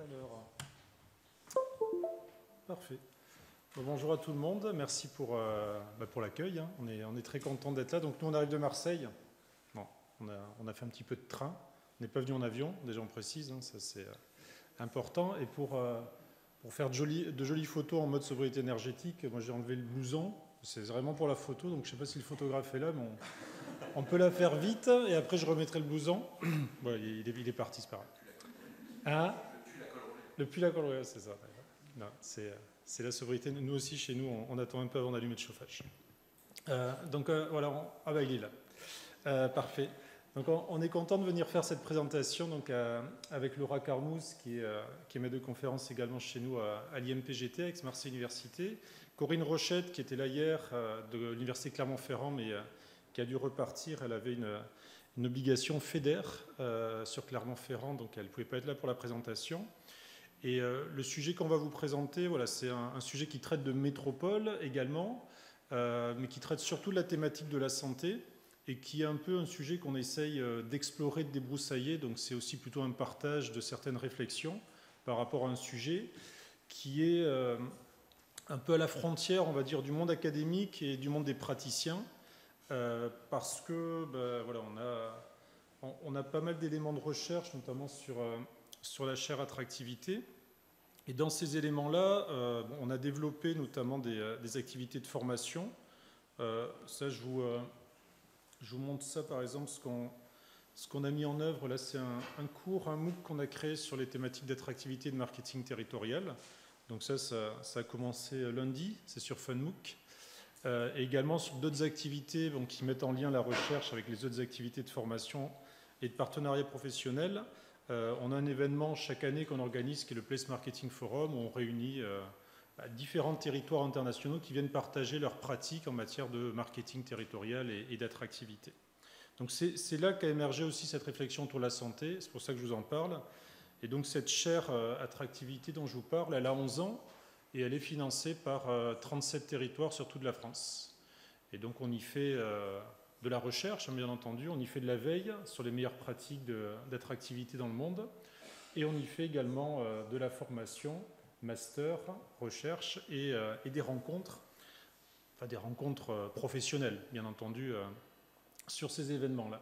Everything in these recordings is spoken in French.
Alors, parfait. Bon, bonjour à tout le monde, merci pour l'accueil. Hein. On est très content d'être là. Donc nous, on arrive de Marseille. Bon, on a fait un petit peu de train. On n'est pas venu en avion, déjà on précise, hein, ça c'est important. Et pour faire de jolies photos en mode sobriété énergétique, moi j'ai enlevé le blouson. C'est vraiment pour la photo, donc je ne sais pas si le photographe est là, mais on peut la faire vite. Et après, je remettrai le blouson. Bon, il est parti, c'est pas grave. Hein? Le pull à col royal, c'est ça. Non, c'est la sobriété. Nous aussi, chez nous, on attend un peu avant d'allumer le chauffage. Voilà, il est là. Parfait. Donc on est content de venir faire cette présentation donc, avec Laura Carmouze, qui est maître de conférence également chez nous à l'IMPGT, Aix-Marseille Université. Corinne Rochette, qui était là hier de l'Université Clermont-Ferrand, mais qui a dû repartir. Elle avait une obligation fédère sur Clermont-Ferrand, donc elle ne pouvait pas être là pour la présentation. Et le sujet qu'on va vous présenter, voilà, c'est un sujet qui traite de métropole également, mais qui traite surtout de la thématique de la santé et qui est un peu un sujet qu'on essaye d'explorer, de débroussailler. Donc c'est aussi plutôt un partage de certaines réflexions par rapport à un sujet qui est un peu à la frontière, on va dire, du monde académique et du monde des praticiens, parce que voilà, on a pas mal d'éléments de recherche, notamment sur la chaire attractivité. Et dans ces éléments-là, on a développé notamment des activités de formation. Ça, je vous montre ça, par exemple, ce qu'on a mis en œuvre. Là, c'est un cours, un MOOC qu'on a créé sur les thématiques d'attractivité et de marketing territorial. Donc ça a commencé lundi, c'est sur FunMOOC. Et également sur d'autres activités qui mettent en lien la recherche avec les autres activités de formation et de partenariat professionnel. On a un événement chaque année qu'on organise qui est le Place Marketing Forum où on réunit différents territoires internationaux qui viennent partager leurs pratiques en matière de marketing territorial et d'attractivité. Donc c'est là qu'a émergé aussi cette réflexion autour de la santé, c'est pour ça que je vous en parle. Et donc cette chaire attractivité dont je vous parle, elle a 11 ans et elle est financée par 37 territoires sur toute la France. Et donc on y fait de la recherche, bien entendu, on y fait de la veille sur les meilleures pratiques d'attractivité dans le monde et on y fait également de la formation, master, recherche et des rencontres, enfin des rencontres professionnelles, bien entendu, sur ces événements-là.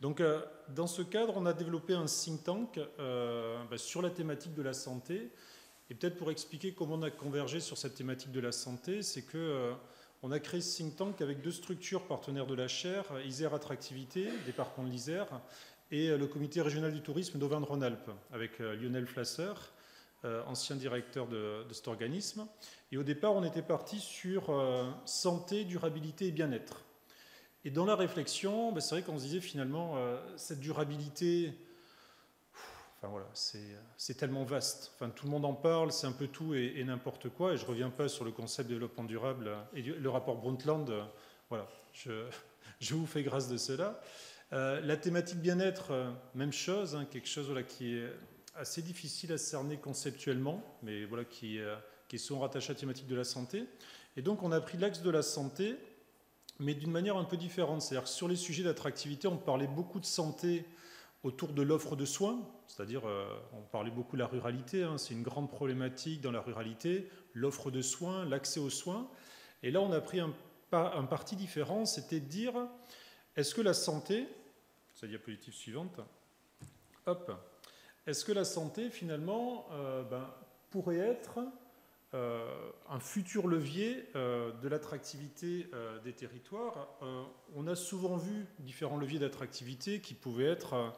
Donc dans ce cadre, on a développé un think tank sur la thématique de la santé. Et peut-être pour expliquer comment on a convergé sur cette thématique de la santé, c'est que on a créé ce think tank avec deux structures partenaires de la chaire, Isère Attractivité, département de l'Isère, et le comité régional du tourisme d'Auvergne-Rhône-Alpes, avec Lionel Flasser, ancien directeur de cet organisme. Et au départ, on était parti sur santé, durabilité et bien-être. Et dans la réflexion, c'est vrai qu'on se disait finalement, cette durabilité, enfin voilà, c'est tellement vaste. Enfin, tout le monde en parle, c'est un peu tout et n'importe quoi. Et je ne reviens pas sur le concept de développement durable et le rapport Brundtland. Voilà, je vous fais grâce de cela. La thématique bien-être, même chose, hein, quelque chose voilà, qui est assez difficile à cerner conceptuellement, mais voilà, qui est souvent rattaché à la thématique de la santé. Et donc, on a pris l'axe de la santé, mais d'une manière un peu différente. C'est-à-dire que sur les sujets d'attractivité, on parlait beaucoup de santé autour de l'offre de soins, c'est-à-dire on parlait beaucoup de la ruralité, hein, c'est une grande problématique dans la ruralité, l'offre de soins, l'accès aux soins. Et là, on a pris un parti différent, c'était de dire, est-ce que la santé, c'est la diapositive suivante, hop, est-ce que la santé, finalement, pourrait être un futur levier de l'attractivité des territoires. On a souvent vu différents leviers d'attractivité qui pouvaient être...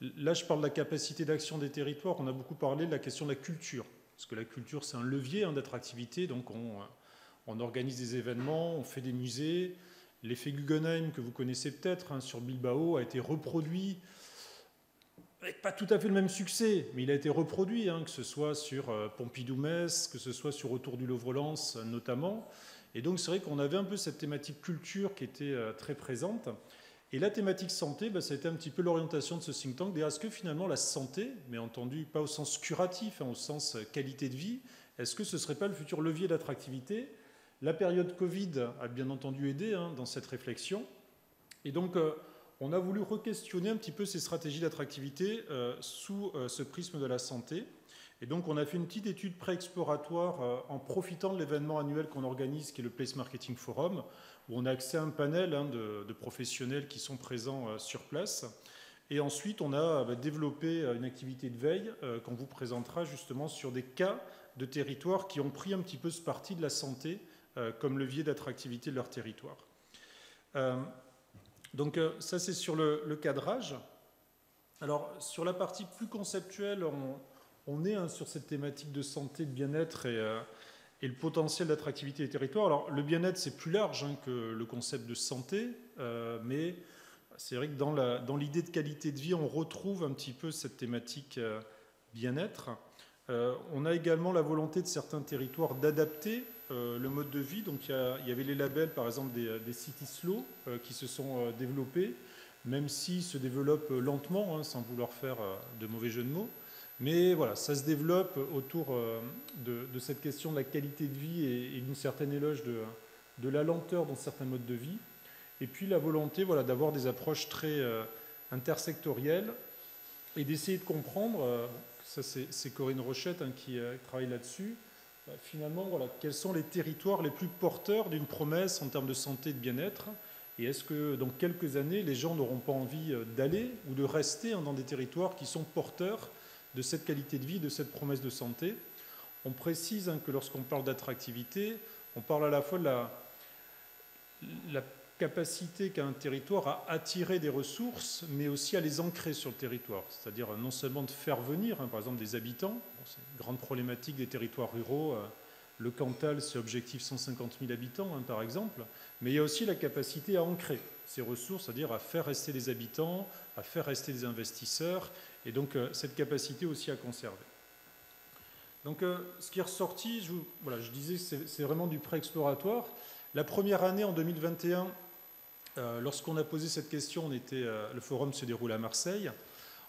là, je parle de la capacité d'action des territoires. On a beaucoup parlé de la question de la culture. Parce que la culture, c'est un levier d'attractivité. Donc, on organise des événements, on fait des musées. L'effet Guggenheim, que vous connaissez peut-être, hein, sur Bilbao, a été reproduit avec pas tout à fait le même succès, mais il a été reproduit, hein, que ce soit sur Pompidou-Metz, que ce soit sur Autour du Louvre-Lens notamment. Et donc c'est vrai qu'on avait un peu cette thématique culture qui était très présente. Et la thématique santé, ça a été un petit peu l'orientation de ce think tank. Est-ce que finalement la santé, mais entendu pas au sens curatif, hein, au sens qualité de vie, est-ce que ce ne serait pas le futur levier d'attractivité? La période Covid a bien entendu aidé, hein, dans cette réflexion. Et donc... on a voulu re-questionner un petit peu ces stratégies d'attractivité sous ce prisme de la santé. Et donc on a fait une petite étude pré-exploratoire en profitant de l'événement annuel qu'on organise, qui est le Place Marketing Forum, où on a accès à un panel de professionnels qui sont présents sur place. Et ensuite, on a développé une activité de veille qu'on vous présentera justement sur des cas de territoires qui ont pris un petit peu ce parti de la santé comme levier d'attractivité de leur territoire. Donc ça, c'est sur le cadrage. Alors, sur la partie plus conceptuelle, on est sur cette thématique de santé, de bien-être et le potentiel d'attractivité des territoires. Alors, le bien-être, c'est plus large que le concept de santé, mais c'est vrai que dans l'idée de qualité de vie, on retrouve un petit peu cette thématique bien-être. On a également la volonté de certains territoires d'adapter le mode de vie. Donc, il y avait les labels, par exemple, des City Slow qui se sont développés, même s'ils se développent lentement, sans vouloir faire de mauvais jeux de mots. Mais voilà, ça se développe autour de cette question de la qualité de vie et d'une certaine éloge de la lenteur dans certains modes de vie. Et puis la volonté d'avoir des approches très intersectorielles et d'essayer de comprendre, ça c'est Corinne Rochette qui travaille là-dessus, finalement, quels sont les territoires les plus porteurs d'une promesse en termes de santé et de bien-être. Et est-ce que dans quelques années, les gens n'auront pas envie d'aller ou de rester dans des territoires qui sont porteurs de cette qualité de vie, de cette promesse de santé? On précise que lorsqu'on parle d'attractivité, on parle à la fois de la capacité qu'a un territoire à attirer des ressources, mais aussi à les ancrer sur le territoire. C'est-à-dire non seulement de faire venir, par exemple, des habitants. C'est une grande problématique des territoires ruraux. Le Cantal, c'est objectif 150 000 habitants, par exemple, mais il y a aussi la capacité à ancrer ces ressources, c'est-à-dire à faire rester des habitants, à faire rester des investisseurs, et donc cette capacité aussi à conserver. Donc ce qui est ressorti, je disais que c'est vraiment du pré-exploratoire. La première année, en 2021, lorsqu'on a posé cette question, le forum se déroule à Marseille.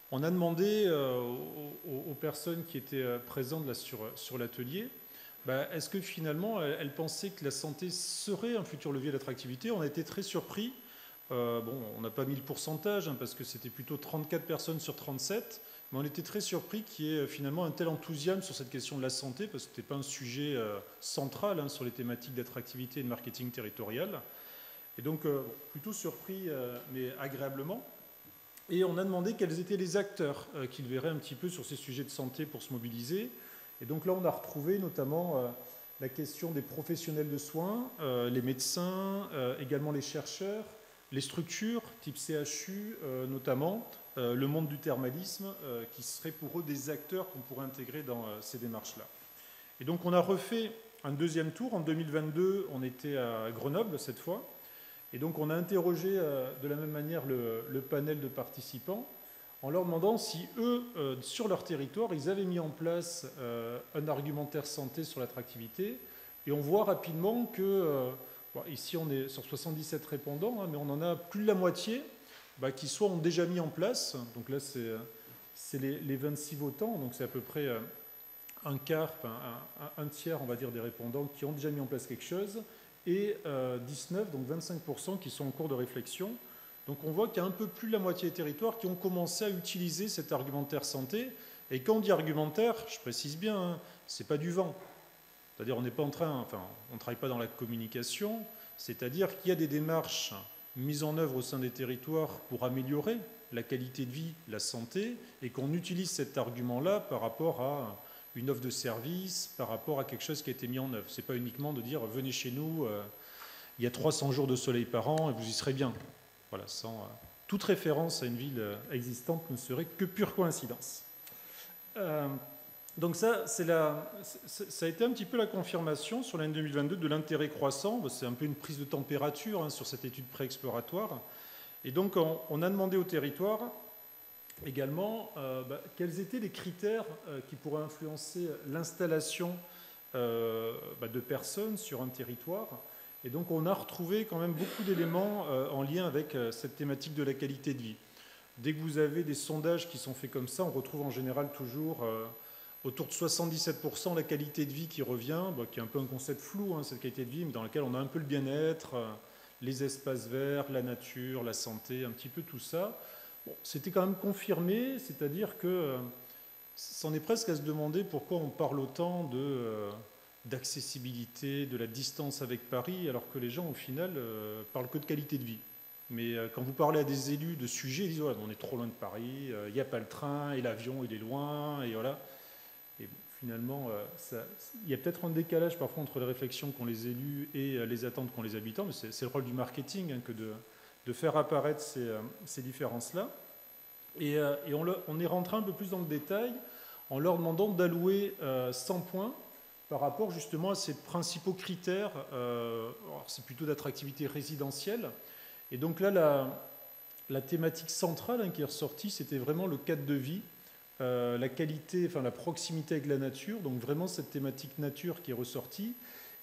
On a demandé aux personnes qui étaient présentes là, sur l'atelier, est-ce que finalement, elles pensaient que la santé serait un futur levier d'attractivité? On a été très surpris. On n'a pas mis le pourcentage, parce que c'était plutôt 34 personnes sur 37, mais on était très surpris qu'il y ait finalement un tel enthousiasme sur cette question de la santé, parce que ce n'était pas un sujet central sur les thématiques d'attractivité et de marketing territorial. Et donc, plutôt surpris, mais agréablement. Et on a demandé quels étaient les acteurs qu'ils verraient un petit peu sur ces sujets de santé pour se mobiliser. Et donc là, on a retrouvé notamment la question des professionnels de soins, les médecins, également les chercheurs, les structures, type CHU notamment, le monde du thermalisme, qui seraient pour eux des acteurs qu'on pourrait intégrer dans ces démarches-là. Et donc on a refait un deuxième tour. En 2022, on était à Grenoble cette fois. Et donc on a interrogé de la même manière le panel de participants en leur demandant si eux, sur leur territoire, ils avaient mis en place un argumentaire santé sur l'attractivité. Et on voit rapidement que, ici on est sur 77 répondants, mais on en a plus de la moitié qui soit ont déjà mis en place. Donc là c'est les 26 votants, donc c'est à peu près un quart, un tiers on va dire des répondants qui ont déjà mis en place quelque chose, et 19, donc 25% qui sont en cours de réflexion. Donc on voit qu'il y a un peu plus de la moitié des territoires qui ont commencé à utiliser cet argumentaire santé. Et quand on dit argumentaire, je précise bien, c'est pas du vent. C'est-à-dire on n'est pas on ne travaille pas dans la communication, c'est-à-dire qu'il y a des démarches mises en œuvre au sein des territoires pour améliorer la qualité de vie, la santé, et qu'on utilise cet argument-là par rapport à une offre de service, par rapport à quelque chose qui a été mis en œuvre. Ce n'est pas uniquement de dire venez chez nous, il y a 300 jours de soleil par an et vous y serez bien. Voilà, toute référence à une ville existante ne serait que pure coïncidence. Donc ça a été un petit peu la confirmation sur l'année 2022 de l'intérêt croissant. C'est un peu une prise de température sur cette étude préexploratoire. Et donc on a demandé au territoire également quels étaient les critères qui pourraient influencer l'installation de personnes sur un territoire. Et donc on a retrouvé quand même beaucoup d'éléments en lien avec cette thématique de la qualité de vie. Dès que vous avez des sondages qui sont faits comme ça, on retrouve en général toujours autour de 77% la qualité de vie qui revient, qui est un peu un concept flou, cette qualité de vie, mais dans lequel on a un peu le bien-être, les espaces verts, la nature, la santé, un petit peu tout ça. Bon, c'était quand même confirmé, c'est-à-dire que c'en est presque à se demander pourquoi on parle autant d'accessibilité, de la distance avec Paris, alors que les gens, au final, parlent que de qualité de vie. Mais quand vous parlez à des élus de sujets, ils disent ouais, on est trop loin de Paris, il n'y a pas le train, et l'avion, il est loin, et voilà. Et bon, finalement, il y a peut-être un décalage parfois entre les réflexions qu'ont les élus et les attentes qu'ont les habitants, mais c'est le rôle du marketing hein, que de faire apparaître ces différences-là. Et on est rentré un peu plus dans le détail en leur demandant d'allouer 100 points par rapport justement à ces principaux critères. C'est plutôt d'attractivité résidentielle. Et donc là, la thématique centrale hein, qui est ressortie, c'était vraiment le cadre de vie, la qualité, enfin la proximité avec la nature, donc vraiment cette thématique nature qui est ressortie.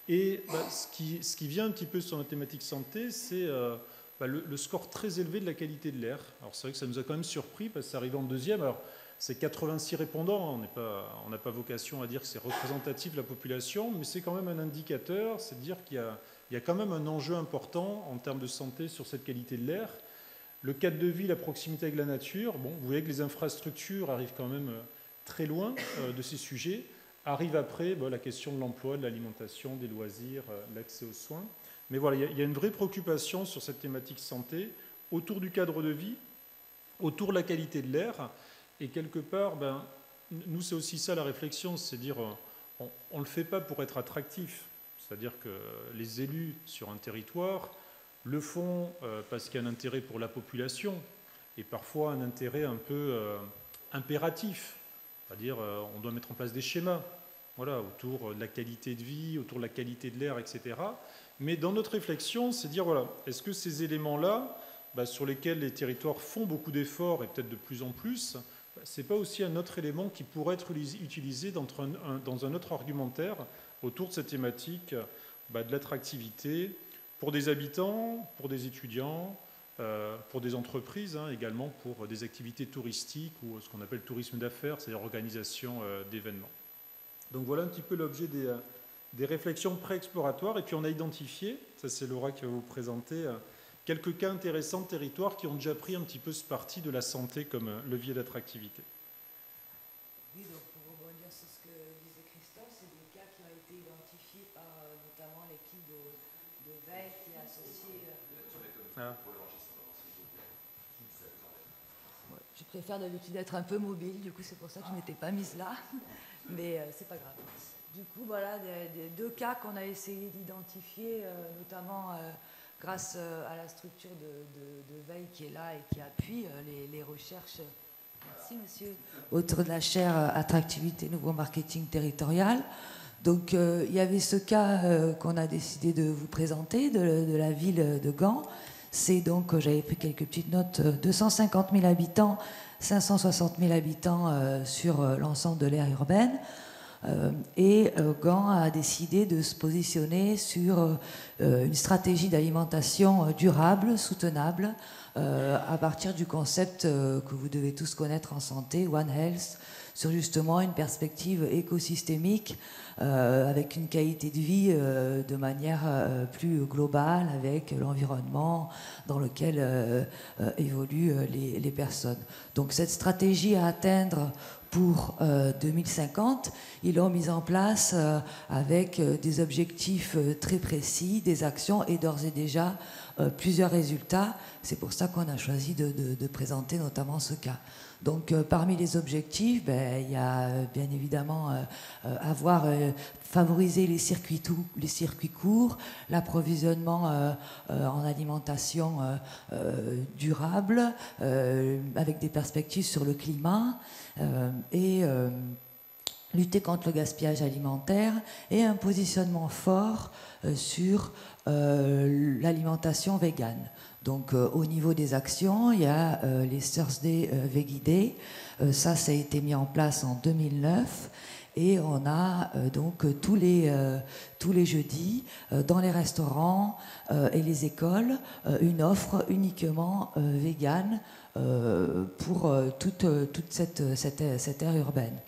Et ce qui vient un petit peu sur la thématique santé, c'est le score très élevé de la qualité de l'air. Alors c'est vrai que ça nous a quand même surpris parce que ça arrive en deuxième. Alors c'est 86 répondants, on n'a pas vocation à dire que c'est représentatif de la population, mais c'est quand même un indicateur, c'est de dire qu'il y a quand même un enjeu important en termes de santé sur cette qualité de l'air. Le cadre de vie, la proximité avec la nature, bon, vous voyez que les infrastructures arrivent quand même très loin de ces sujets. Arrive après la question de l'emploi, de l'alimentation, des loisirs, l'accès aux soins. Mais voilà, il y a une vraie préoccupation sur cette thématique santé, autour du cadre de vie, autour de la qualité de l'air. Et quelque part, nous, c'est aussi ça la réflexion, c'est dire, on ne le fait pas pour être attractif. C'est-à-dire que les élus sur un territoire le font parce qu'il y a un intérêt pour la population, et parfois un intérêt un peu impératif. C'est-à-dire, on doit mettre en place des schémas, voilà, autour de la qualité de vie, autour de la qualité de l'air, etc. Mais dans notre réflexion, c'est dire, voilà, est-ce que ces éléments-là, sur lesquels les territoires font beaucoup d'efforts, et peut-être de plus en plus, ce n'est pas aussi un autre élément qui pourrait être utilisé dans un autre argumentaire autour de cette thématique de l'attractivité pour des habitants, pour des étudiants, pour des entreprises, hein, également pour des activités touristiques ou ce qu'on appelle tourisme d'affaires, c'est-à-dire organisation d'événements. Donc voilà un petit peu l'objet des réflexions pré-exploratoires. Et puis on a identifié, ça c'est Laura qui va vous présenter, quelques cas intéressants de territoires qui ont déjà pris un petit peu ce parti de la santé comme levier d'attractivité. Oui, donc pour rebondir sur ce que disait Christophe, c'est des cas qui ont été identifiés par notamment l'équipe de veille qui est associée. Je préfère d'habitude être un peu mobile, du coup c'est pour ça que je ne m'étais pas mise là, mais c'est pas grave. Du coup, voilà, des deux cas qu'on a essayé d'identifier, notamment grâce à la structure de veille qui est là et qui appuie les recherches. Merci monsieur. Autour de la chaire attractivité, nouveau marketing territorial. Donc il y avait ce cas qu'on a décidé de vous présenter de la ville de Gand. C'est donc, j'avais pris quelques petites notes, 250 000 habitants, 560 000 habitants sur l'ensemble de l'aire urbaine. Et Gand a décidé de se positionner sur une stratégie d'alimentation durable, soutenable, à partir du concept que vous devez tous connaître en santé, One Health, sur justement une perspective écosystémique avec une qualité de vie de manière plus globale avec l'environnement dans lequel évoluent les personnes. Donc cette stratégie à atteindre pour 2050, ils l'ont mise en place avec des objectifs très précis, des actions et d'ores et déjà plusieurs résultats. C'est pour ça qu'on a choisi de présenter notamment ce cas. Donc parmi les objectifs, il y a bien évidemment favoriser les circuits courts, l'approvisionnement en alimentation durable, avec des perspectives sur le climat, et lutter contre le gaspillage alimentaire, et un positionnement fort sur l'alimentation végane. Donc au niveau des actions, il y a les Thursday Veggie Day, ça a été mis en place en 2009, et on a donc tous les jeudis dans les restaurants et les écoles une offre uniquement végane pour toute cette aire urbaine.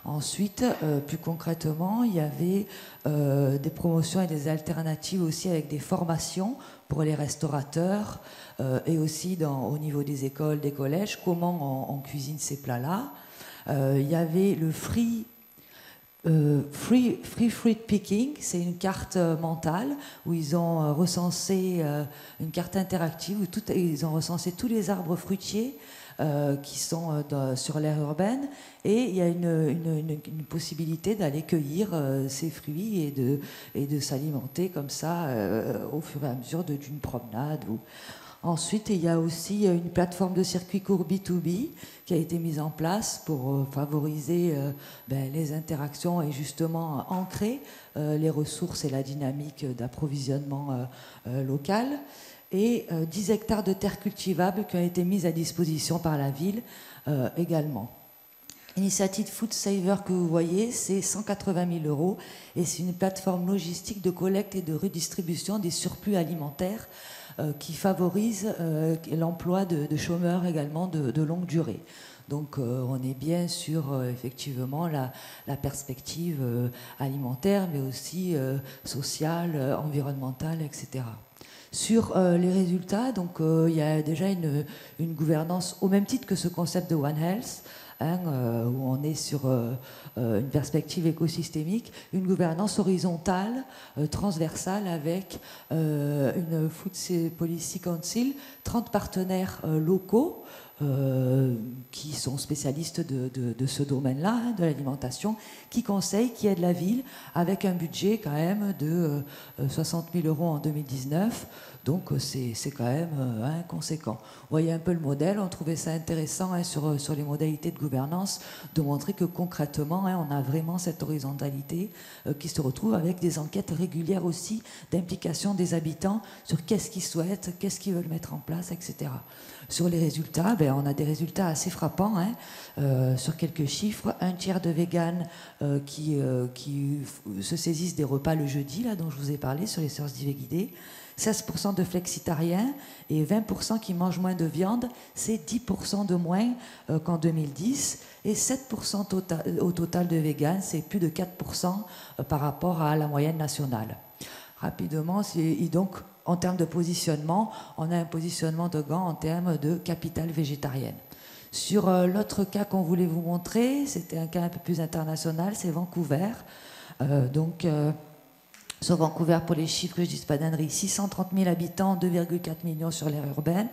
Ensuite, plus concrètement, il y avait des promotions et des alternatives aussi avec des formations pour les restaurateurs et aussi au niveau des écoles, des collèges, comment on cuisine ces plats-là. Il y avait le Free Fruit Picking, c'est une carte mentale où ils ont recensé une carte interactive où ils ont recensé tous les arbres fruitiers qui sont sur l'aire urbaine, et il y a une possibilité d'aller cueillir ces fruits et de s'alimenter comme ça au fur et à mesure d'une promenade. Ensuite, il y a aussi une plateforme de circuit court B2B qui a été mise en place pour favoriser les interactions et justement ancrer les ressources et la dynamique d'approvisionnement local. Et 10 hectares de terres cultivables qui ont été mises à disposition par la ville également. L'initiative Food Saver que vous voyez, c'est 180 000 € et c'est une plateforme logistique de collecte et de redistribution des surplus alimentaires qui favorise l'emploi de chômeurs également de longue durée. Donc on est bien sur effectivement la perspective alimentaire, mais aussi sociale, environnementale, etc. Sur les résultats, donc il y a déjà une gouvernance au même titre que ce concept de One Health, où on est sur une perspective écosystémique, une gouvernance horizontale, transversale, avec une Food Policy Council, 30 partenaires locaux qui sont spécialistes de ce domaine-là, de l'alimentation, qui conseillent, qui aident la ville, avec un budget quand même de 60 000 € en 2019. Donc c'est quand même conséquent. Vous voyez un peu le modèle, on trouvait ça intéressant sur les modalités de gouvernance, de montrer que concrètement, on a vraiment cette horizontalité qui se retrouve avec des enquêtes régulières aussi d'implication des habitants sur qu'est-ce qu'ils souhaitent, qu'est-ce qu'ils veulent mettre en place, etc. Sur les résultats, on a des résultats assez frappants. Sur quelques chiffres, un tiers de véganes qui se saisissent des repas le jeudi, là, dont je vous ai parlé, sur les séances d'IV guidées. 16% de flexitariens et 20% qui mangent moins de viande, c'est 10% de moins qu'en 2010. Et 7% au total de véganes, c'est plus de 4% par rapport à la moyenne nationale. Rapidement, donc en termes de positionnement, on a un positionnement de Gand en termes de capitale végétarienne. Sur l'autre cas qu'on voulait vous montrer, c'était un cas un peu plus international, c'est Vancouver. Sur Vancouver, pour les chiffres, je ne dis pas d'ânerie, 630 000 habitants, 2,4 millions sur l'aire urbaine.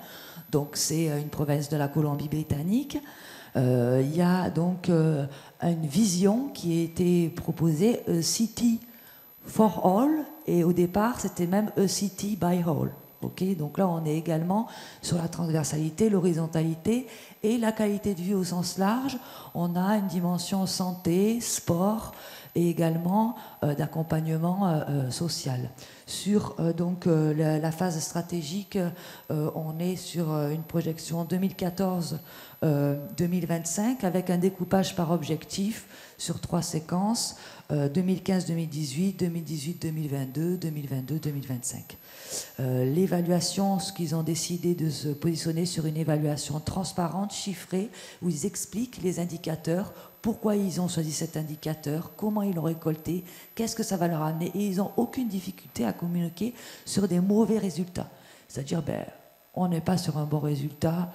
Donc c'est une province de la Colombie-Britannique. Il y a donc une vision qui a été proposée, A City for All, et au départ, c'était même A City by All. Okay, donc là, on est également sur la transversalité, l'horizontalité et la qualité de vie au sens large. On a une dimension santé, sport et également d'accompagnement social. Sur la phase stratégique, on est sur une projection 2014-2025 avec un découpage par objectif sur 3 séquences, 2015-2018, 2018-2022, 2022-2025. L'évaluation, ce qu'ils ont décidé de se positionner sur une évaluation transparente, chiffrée, où ils expliquent les indicateurs, pourquoi ils ont choisi cet indicateur, comment ils l'ont récolté, qu'est-ce que ça va leur amener, et ils n'ont aucune difficulté à communiquer sur des mauvais résultats. C'est-à-dire, on n'est pas sur un bon résultat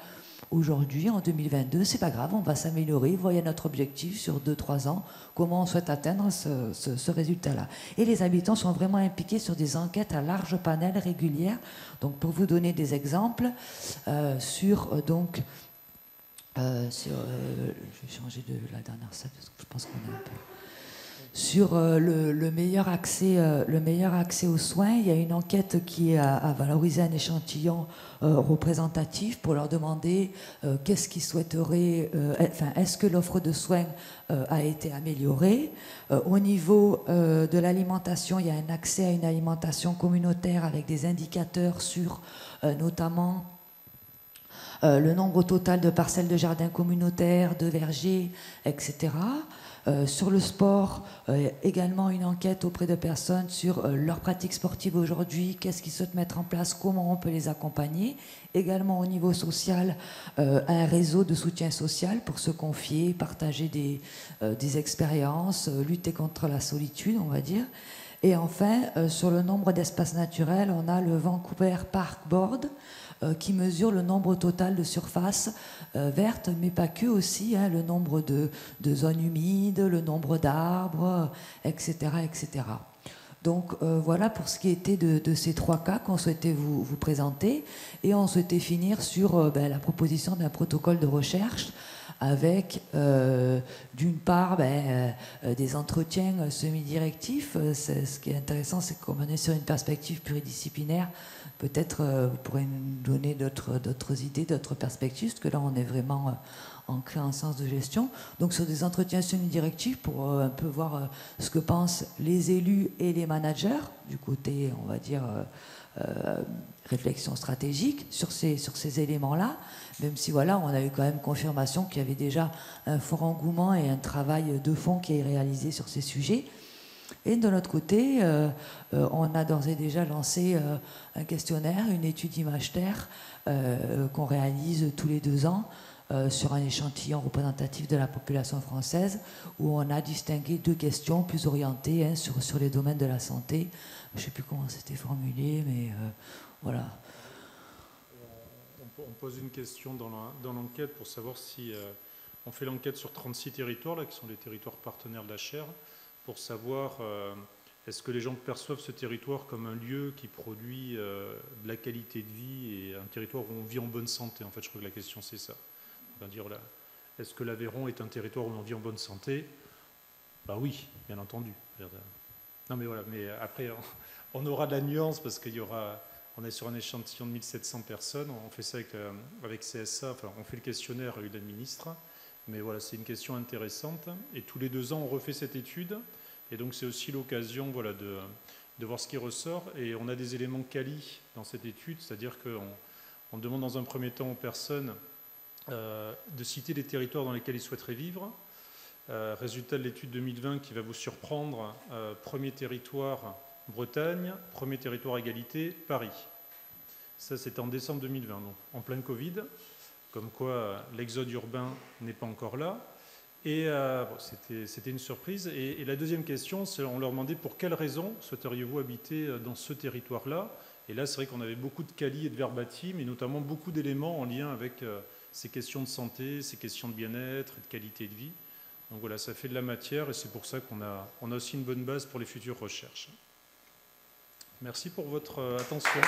aujourd'hui, en 2022, c'est pas grave, on va s'améliorer, voyez notre objectif sur 2-3 ans, comment on souhaite atteindre ce résultat-là. Et les habitants sont vraiment impliqués sur des enquêtes à large panel régulières. Donc, pour vous donner des exemples, je vais changer de la dernière salle parce que je pense qu'on a un peu. Sur le meilleur accès aux soins, il y a une enquête qui a valorisé un échantillon représentatif pour leur demander qu'est-ce qu'ils souhaiteraient, est-ce que l'offre de soins a été améliorée. Au niveau de l'alimentation, il y a un accès à une alimentation communautaire avec des indicateurs sur notamment le nombre total de parcelles de jardins communautaires, de vergers, etc. Sur le sport, également une enquête auprès de personnes sur leurs pratiques sportives aujourd'hui, qu'est-ce qu'ils souhaitent mettre en place, comment on peut les accompagner. Également au niveau social, un réseau de soutien social pour se confier, partager des expériences, lutter contre la solitude, on va dire. Et enfin, sur le nombre d'espaces naturels, on a le Vancouver Park Board, qui mesure le nombre total de surfaces vertes, mais pas que aussi, hein, le nombre de zones humides, le nombre d'arbres, etc., etc. Donc voilà pour ce qui était de ces 3 cas qu'on souhaitait vous présenter. Et on souhaitait finir sur la proposition d'un protocole de recherche avec d'une part des entretiens semi-directifs. Ce qui est intéressant, c'est qu'on est sur une perspective pluridisciplinaire. Peut-être vous pourrez nous donner d'autres idées, d'autres perspectives, parce que là on est vraiment ancré en sens de gestion. Donc sur des entretiens semi-directifs pour un peu voir ce que pensent les élus et les managers, du côté, on va dire, réflexion stratégique sur ces éléments-là, même si voilà, on a eu quand même confirmation qu'il y avait déjà un fort engouement et un travail de fond qui est réalisé sur ces sujets. Et de notre côté, on a d'ores et déjà lancé un questionnaire, une étude image-terre qu'on réalise tous les 2 ans sur un échantillon représentatif de la population française, où on a distingué 2 questions plus orientées hein, sur les domaines de la santé. Je ne sais plus comment c'était formulé, mais voilà. On pose une question dans l'enquête pour savoir si on fait l'enquête sur 36 territoires, là, qui sont les territoires partenaires de la chaire, pour savoir est-ce que les gens perçoivent ce territoire comme un lieu qui produit de la qualité de vie et un territoire où on vit en bonne santé. En fait, je crois que la question c'est ça. On va dire là, est-ce que l'Aveyron est un territoire où on vit en bonne santé? Bah oui, bien entendu. Non mais voilà, mais après on aura de la nuance parce qu'il y aura, on est sur un échantillon de 1700 personnes, on fait ça avec CSA, enfin on fait le questionnaire à UDAN ministre, mais voilà, c'est une question intéressante et tous les 2 ans on refait cette étude et donc c'est aussi l'occasion voilà, de voir ce qui ressort et on a des éléments quali dans cette étude, c'est-à-dire qu'on demande dans un premier temps aux personnes de citer les territoires dans lesquels ils souhaiteraient vivre. Résultat de l'étude 2020 qui va vous surprendre, premier territoire Bretagne, premier territoire égalité Paris. Ça c'était en décembre 2020, donc en pleine Covid, comme quoi l'exode urbain n'est pas encore là. Et bon, c'était une surprise. Et la deuxième question, c'est on leur demandait pour quelles raisons souhaiteriez-vous habiter dans ce territoire-là. Et là c'est vrai qu'on avait beaucoup de quali et de verbatim, et notamment beaucoup d'éléments en lien avec ces questions de santé, ces questions de bien-être et de qualité de vie. Donc voilà, ça fait de la matière et c'est pour ça qu'on a aussi une bonne base pour les futures recherches. Merci pour votre attention.